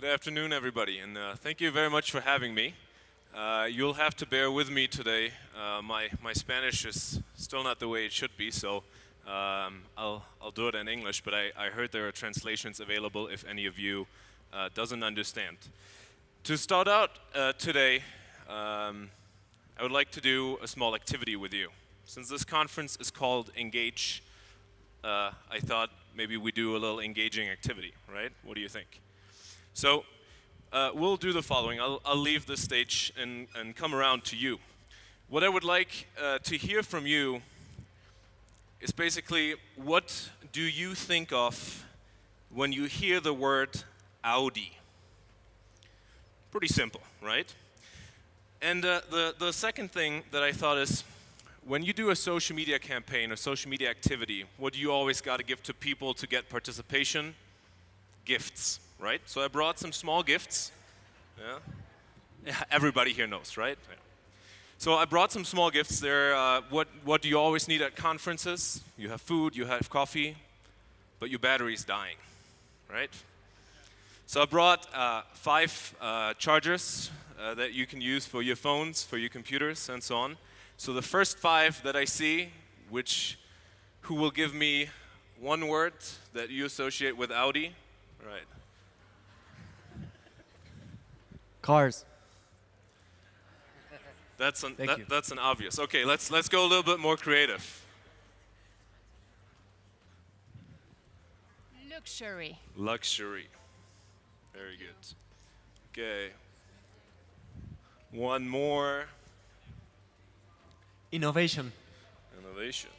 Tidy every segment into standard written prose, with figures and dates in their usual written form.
Good afternoon, everybody, and thank you very much for having me. You'll have to bear with me today. My Spanish is still not the way it should be, so I'll do it in English, but I heard there are translations available if any of you doesn't understand. To start out today, I would like to do a small activity with you. Since this conference is called Engage, I thought maybe we do a little engaging activity, right? What do you think? So we'll do the following. I'll leave the stage and come around to you. What I would like to hear from you is basically, what do you think of when you hear the word Audi? Pretty simple, right? And the second thing that I thought is, when you do a social media campaign or social media activity, what do you always got to give to people to get participation? Gifts, right? So I brought some small gifts. Yeah. Everybody here knows, right? Yeah. So I brought some small gifts there. What do you always need at conferences? You have food, you have coffee, but your battery's dying, right? So I brought 5 chargers that you can use for your phones, for your computers, and so on. So the first 5 that I see, who will give me one word that you associate with Audi? Right. Cars. That's an obvious. Okay, let's go a little bit more creative. Luxury. Luxury. Very good. Okay. One more. Innovation. Innovation.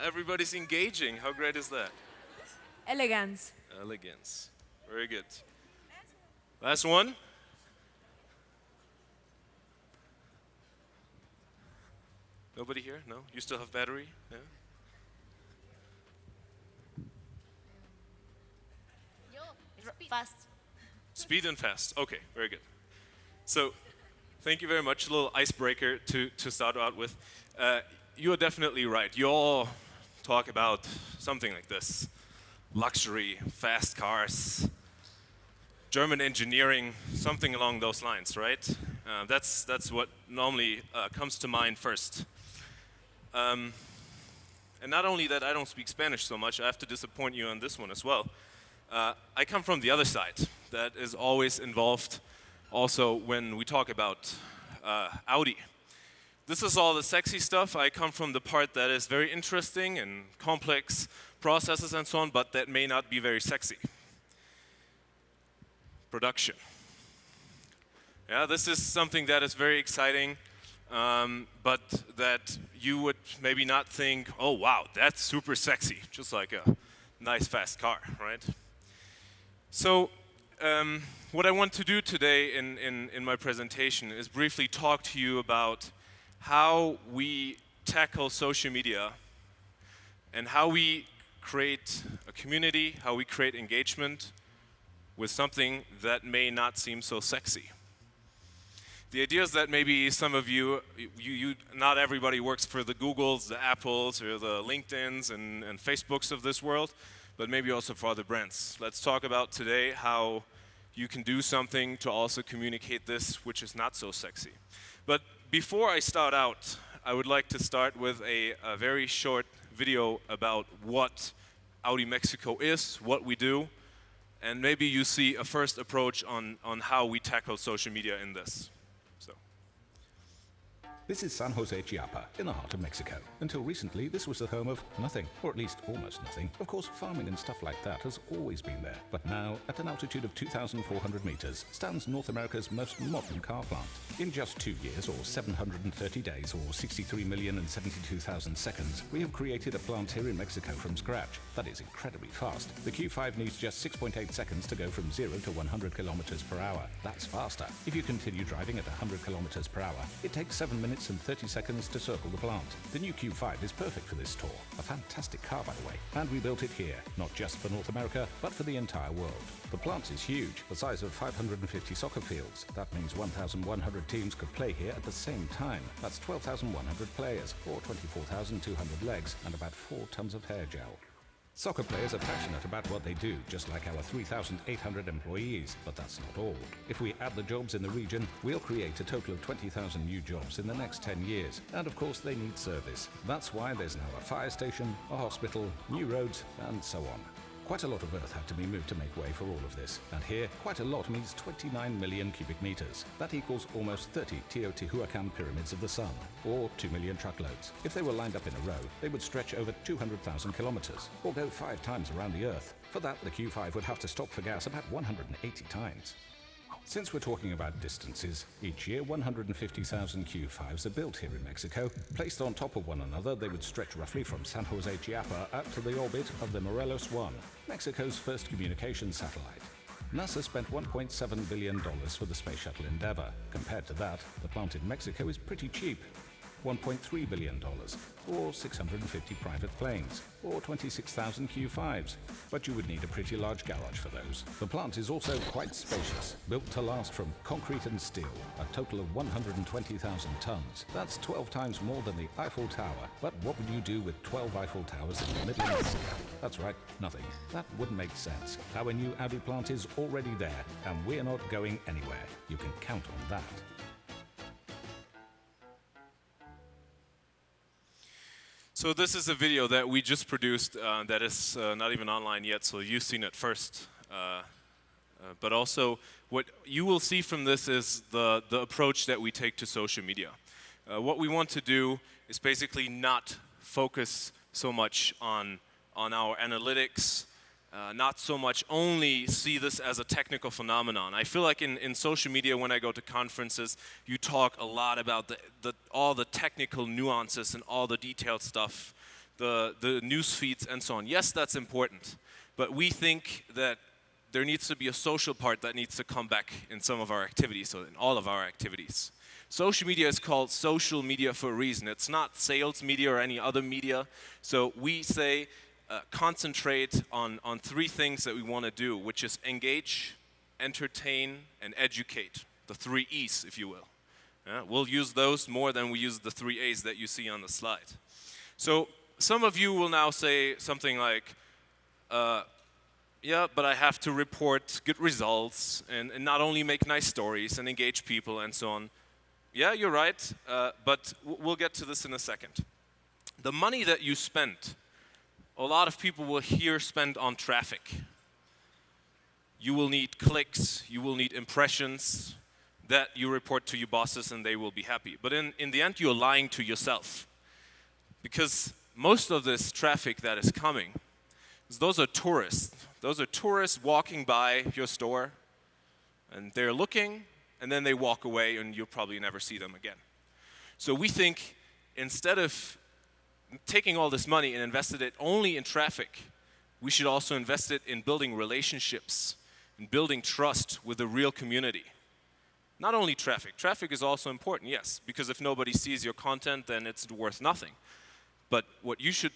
Everybody's engaging. How great is that? Elegance. Elegance. Very good. Last one. Nobody here? No? You still have battery? Yeah? Fast. Speed and fast. Okay, very good. So, thank you very much. A little icebreaker to start out with. You are definitely right. You all talk about something like this. Luxury, fast cars, German engineering, something along those lines, right? That's what normally comes to mind first. And not only that, I don't speak Spanish so much, I have to disappoint you on this one as well. I come from the other side that is always involved also when we talk about Audi. This is all the sexy stuff. I come from the part that is very interesting and complex processes and so on, but that may not be very sexy. Production. Yeah, this is something that is very exciting, but that you would maybe not think, oh wow, that's super sexy, just like a nice fast car, right? So what I want to do today in my presentation is briefly talk to you about how we tackle social media and how we create a community, how we create engagement with something that may not seem so sexy. The idea is that maybe some of you, not everybody works for the Googles, the Apples, or the LinkedIns and Facebooks of this world, but maybe also for other brands. Let's talk about today how you can do something to also communicate this, which is not so sexy. But before I start out, I would like to start with a very short video about what Audi Mexico is, what we do, and maybe you see a first approach on how we tackle social media in this. This is San Jose, Chiapa, in the heart of Mexico. Until recently, this was the home of nothing, or at least almost nothing. Of course, farming and stuff like that has always been there. But now, at an altitude of 2,400 meters, stands North America's most modern car plant. In just 2 years, or 730 days, or 63,072,000 seconds, we have created a plant here in Mexico from scratch. That is incredibly fast. The Q5 needs just 6.8 seconds to go from 0 to 100 kilometers per hour. That's faster. If you continue driving at 100 kilometers per hour, it takes 7 minutes minutes and 30 seconds to circle the plant. The new Q5 is perfect for this tour. A fantastic car, by the way. And we built it here, not just for North America, but for the entire world. The plant is huge, the size of 550 soccer fields. That means 1,100 teams could play here at the same time. That's 12,100 players, or 24,200 legs, and about 4 tons of hair gel. Soccer players are passionate about what they do, just like our 3,800 employees, but that's not all. If we add the jobs in the region, we'll create a total of 20,000 new jobs in the next 10 years. And of course, they need service. That's why there's now a fire station, a hospital, new roads, and so on. Quite a lot of earth had to be moved to make way for all of this. And here, quite a lot means 29 million cubic meters. That equals almost 30 Teotihuacan pyramids of the sun, or 2 million truckloads. If they were lined up in a row, they would stretch over 200,000 kilometers, or go 5 times around the earth. For that, the Q5 would have to stop for gas about 180 times. Since we're talking about distances, each year 150,000 Q5s are built here in Mexico. Placed on top of one another, they would stretch roughly from San Jose, Chiapa, out to the orbit of the Morelos 1, Mexico's first communications satellite. NASA spent $1.7 billion for the Space Shuttle Endeavour. Compared to that, the plant in Mexico is pretty cheap. $1.3 billion, or 650 private planes, or 26,000 Q5s. But you would need a pretty large garage for those. The plant is also quite spacious, built to last from concrete and steel, a total of 120,000 tons. That's 12 times more than the Eiffel Tower. But what would you do with 12 Eiffel Towers in the middle of Mexico? That's right, nothing. That wouldn't make sense. Our new Audi plant is already there, and we're not going anywhere. You can count on that. So this is a video that we just produced that is not even online yet, so you've seen it first. But also, what you will see from this is the approach that we take to social media. What we want to do is basically not focus so much on our analytics, not so much only see this as a technical phenomenon. I feel like in social media, when I go to conferences, you talk a lot about all the technical nuances and all the detailed stuff, the news feeds and so on. Yes, that's important, but we think that there needs to be a social part that needs to come back in some of our activities, so in all of our activities. Social media is called social media for a reason. It's not sales media or any other media. So we say, concentrate on 3 things that we want to do, which is engage, entertain, and educate. The 3 E's, if you will. We'll use those more than we use the 3 A's that you see on the slide. So some of you will now say something like, yeah, but I have to report good results and not only make nice stories and engage people and so on. Yeah, you're right, but we'll get to this in a second. The money that you spend, a lot of people will here spend on traffic. You will need clicks, you will need impressions that you report to your bosses and they will be happy. But in the end, you're lying to yourself. Because most of this traffic that is coming, those are tourists. Those are tourists walking by your store and they're looking and then they walk away and you'll probably never see them again. So we think instead of taking all this money and invested it only in traffic, we should also invest it in building relationships and building trust with the real community. Not only traffic. Traffic is also important, yes, because if nobody sees your content, then it's worth nothing. But what you should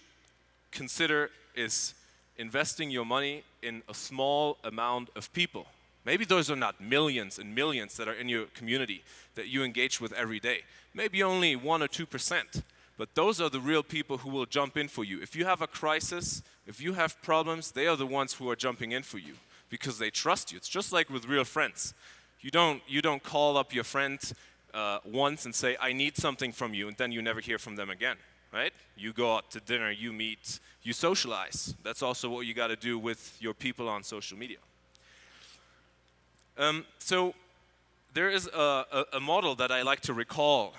consider is investing your money in a small amount of people. Maybe those are not millions and millions that are in your community that you engage with every day. Maybe only 1 or 2%. But those are the real people who will jump in for you. If you have a crisis, if you have problems, they are the ones who are jumping in for you because they trust you. It's just like with real friends. You don't call up your friend once and say, I need something from you, and then you never hear from them again, right? You go out to dinner, you meet, you socialize. That's also what you got to do with your people on social media. So there is a model that I like to recall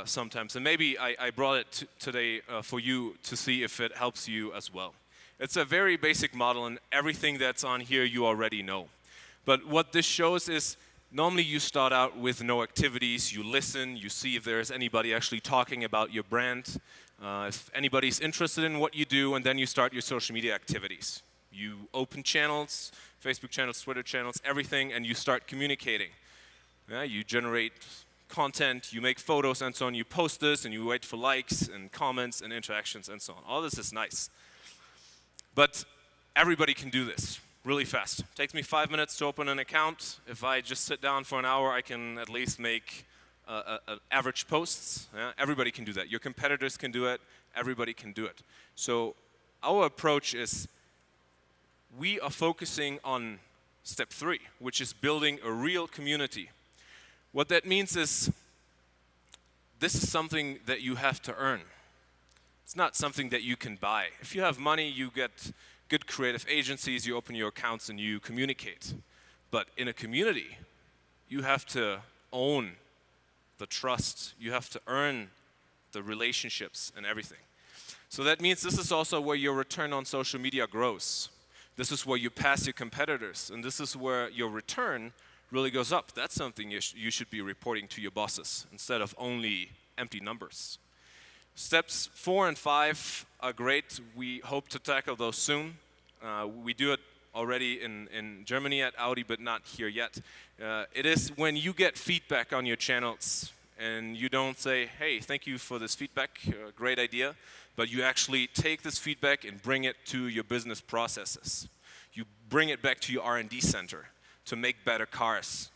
sometimes, and maybe I brought it today for you to see if it helps you as well. It's a very basic model, and everything that's on here you already know. But what this shows is normally you start out with no activities, you listen, you see if there's anybody actually talking about your brand, if anybody's interested in what you do, and then you start your social media activities. You open channels, Facebook channels, Twitter channels, everything, and you start communicating. You generate content, you make photos and so on, you post this and you wait for likes and comments and interactions and so on. All this is nice. But everybody can do this really fast. It takes me 5 minutes to open an account. If I just sit down for an hour, I can at least make average posts. Yeah? Everybody can do that. Your competitors can do it. Everybody can do it. So our approach is we are focusing on step 3, which is building a real community. What that means is this is something that you have to earn. It's not something that you can buy. If you have money, you get good creative agencies, you open your accounts and you communicate. But in a community, you have to own the trust. You have to earn the relationships and everything. So that means this is also where your return on social media grows. This is where you pass your competitors, and this is where your return really goes up. That's something you should be reporting to your bosses instead of only empty numbers. Steps 4 and 5 are great. We hope to tackle those soon. We do it already in Germany at Audi, but not here yet. It is when you get feedback on your channels and you don't say, hey, thank you for this feedback, great idea, but you actually take this feedback and bring it to your business processes. You bring it back to your R&D center to make better cars.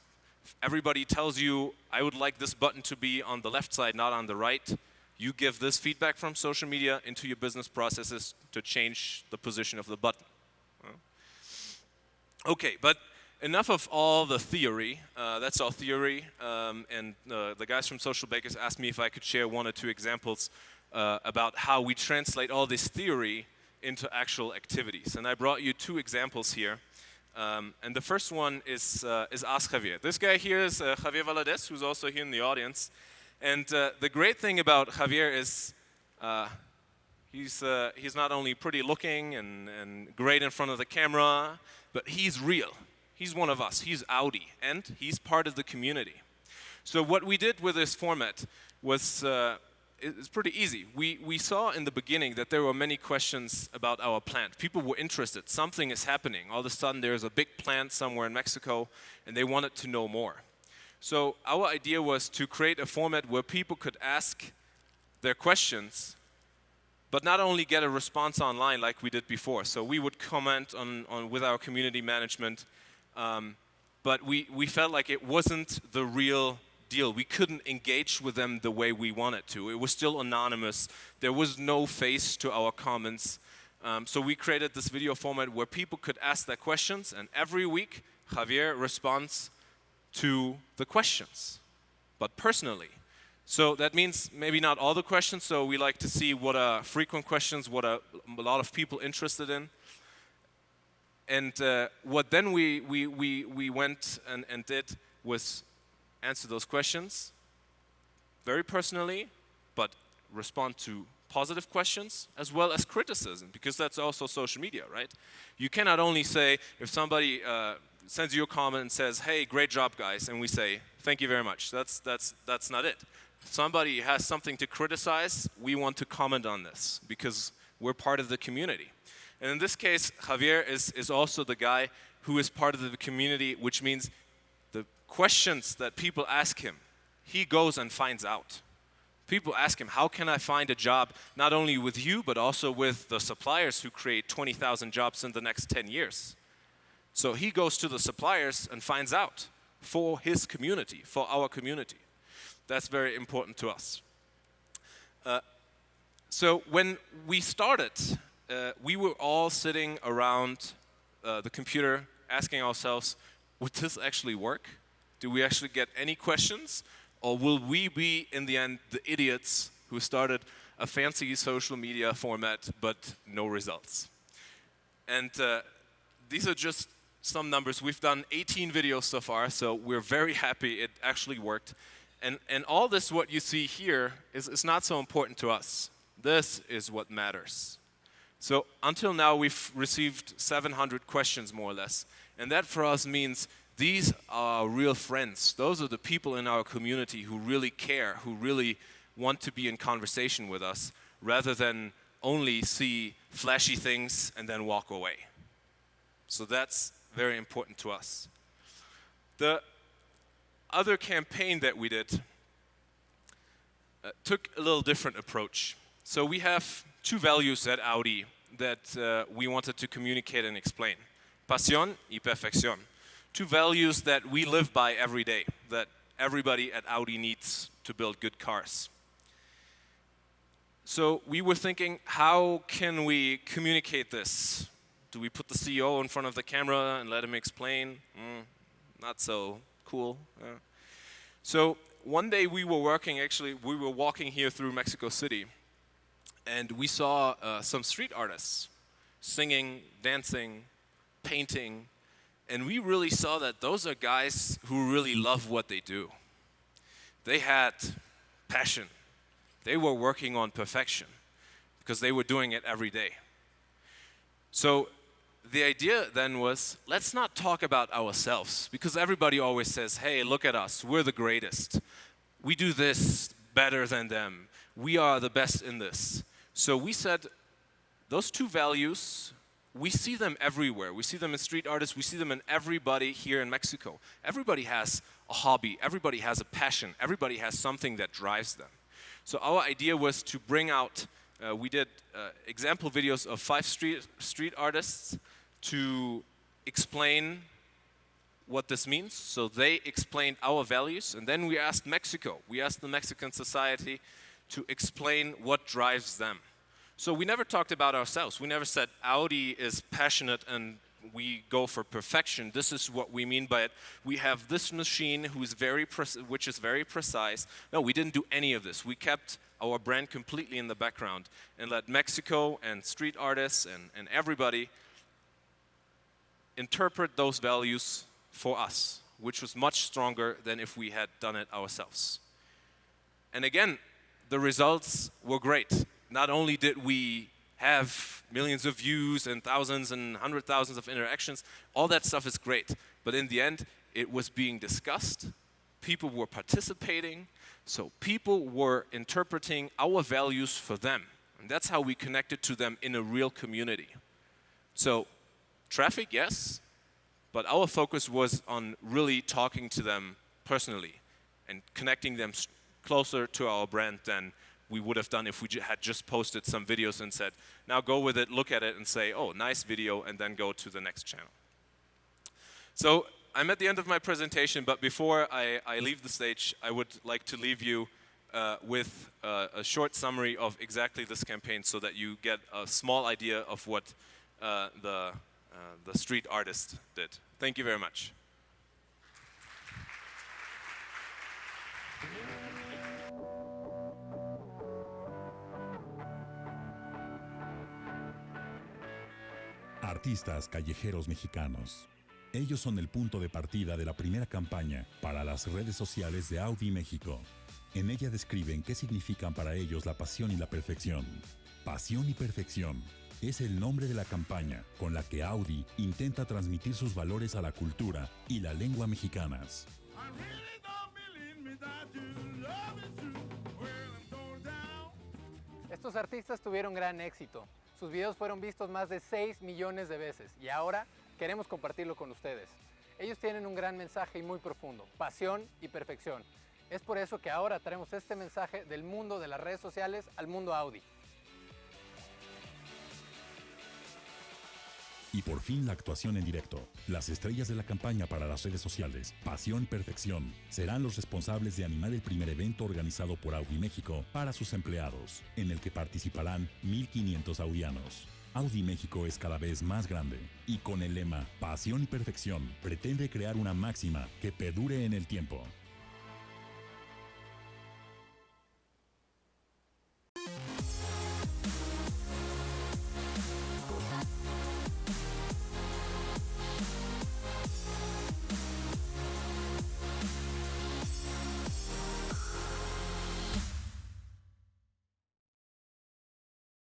If everybody tells you, I would like this button to be on the left side, not on the right, you give this feedback from social media into your business processes to change the position of the button. Okay, but enough of all the theory. That's all theory. And the guys from Socialbakers asked me if I could share 1 or 2 examples about how we translate all this theory into actual activities. And I brought you 2 examples here. And the first one is Ask Javier. This guy here is Javier Valadez, who's also here in the audience. And the great thing about Javier is he's not only pretty looking and great in front of the camera, but he's real. He's one of us. He's Audi, and he's part of the community. So what we did with this format was it's pretty easy. We saw in the beginning that there were many questions about our plant. People were interested. Something is happening. All of a sudden, there's a big plant somewhere in Mexico, and they wanted to know more. So our idea was to create a format where people could ask their questions, but not only get a response online like we did before. So we would comment on with our community management, but we felt like it wasn't the real deal. We couldn't engage with them the way we wanted to. It was still anonymous. There was no face to our comments. So we created this video format where people could ask their questions, and every week Javier responds to the questions, but personally. So that means maybe not all the questions, so we like to see what are frequent questions, what are a lot of people interested in. And what then we went and did was answer those questions very personally, but respond to positive questions as well as criticism, because that's also social media, right? You cannot only say, if somebody sends you a comment and says, hey, great job, guys, and we say, thank you very much. That's not it. If somebody has something to criticize, we want to comment on this because we're part of the community. And in this case, Javier is also the guy who is part of the community, which means the questions that people ask him, he goes and finds out. People ask him, how can I find a job not only with you, but also with the suppliers who create 20,000 jobs in the next 10 years? So he goes to the suppliers and finds out for his community, for our community. That's very important to us. So when we started, we were all sitting around the computer asking ourselves, would this actually work? Do we actually get any questions? Or will we be, in the end, the idiots who started a fancy social media format but no results? And these are just some numbers. We've done 18 videos so far, so we're very happy it actually worked. And all this, what you see here, is not so important to us. This is what matters. So until now, we've received 700 questions, more or less. And that for us means these are our real friends. Those are the people in our community who really care, who really want to be in conversation with us, rather than only see flashy things and then walk away. So that's very important to us. The other campaign that we did took a little different approach. So we have two values at Audi that we wanted to communicate and explain. Pasión y perfección. Two values that we live by every day, that everybody at Audi needs to build good cars. So we were thinking, how can we communicate this? Do we put the CEO in front of the camera and let him explain? Not so cool. So one day we were walking here through Mexico City, and we saw some street artists singing, dancing, painting, and we really saw that those are guys who really love what they do. They had passion. They were working on perfection because they were doing it every day. So the idea then was, let's not talk about ourselves, because everybody always says, hey, look at us, we're the greatest. We do this better than them. We are the best in this. So we said, those two values, we see them everywhere. We see them in street artists, we see them in everybody here in Mexico. Everybody has a hobby, everybody has a passion, everybody has something that drives them. So our idea was to bring out, we did example videos of 5 street artists to explain what this means. So they explained our values, and then we asked Mexico, we asked the Mexican society to explain what drives them. So we never talked about ourselves. We never said Audi is passionate and we go for perfection. This is what we mean by it. We have this machine which is very precise. No, we didn't do any of this. We kept our brand completely in the background and let Mexico and street artists and everybody interpret those values for us, which was much stronger than if we had done it ourselves. And again, the results were great. Not only did we have millions of views and thousands and 100,000s of interactions, all that stuff is great. But in the end, it was being discussed. People were participating. So people were interpreting our values for them. And that's how we connected to them in a real community. So traffic, yes, but our focus was on really talking to them personally and connecting them closer to our brand than we would have done if we had just posted some videos and said, now go with it, look at it, and say, oh, nice video, and then go to the next channel. So I'm at the end of my presentation, but before I leave the stage, I would like to leave you with a short summary of exactly this campaign so that you get a small idea of what the street artist did. Thank you very much. Artistas callejeros mexicanos. Ellos son el punto de partida de la primera campaña para las redes sociales de Audi México. En ella describen qué significan para ellos la pasión y la perfección. Pasión y perfección es el nombre de la campaña con la que Audi intenta transmitir sus valores a la cultura y la lengua mexicanas. Estos artistas tuvieron gran éxito. Sus videos fueron vistos más de 6 millones de veces y ahora queremos compartirlo con ustedes. Ellos tienen un gran mensaje y muy profundo, pasión y perfección. Es por eso que ahora traemos este mensaje del mundo de las redes sociales al mundo Audi. Y por fin la actuación en directo. Las estrellas de la campaña para las redes sociales, Pasión y Perfección, serán los responsables de animar el primer evento organizado por Audi México para sus empleados, en el que participarán 1,500 audianos. Audi México es cada vez más grande y con el lema Pasión y Perfección pretende crear una máxima que perdure en el tiempo.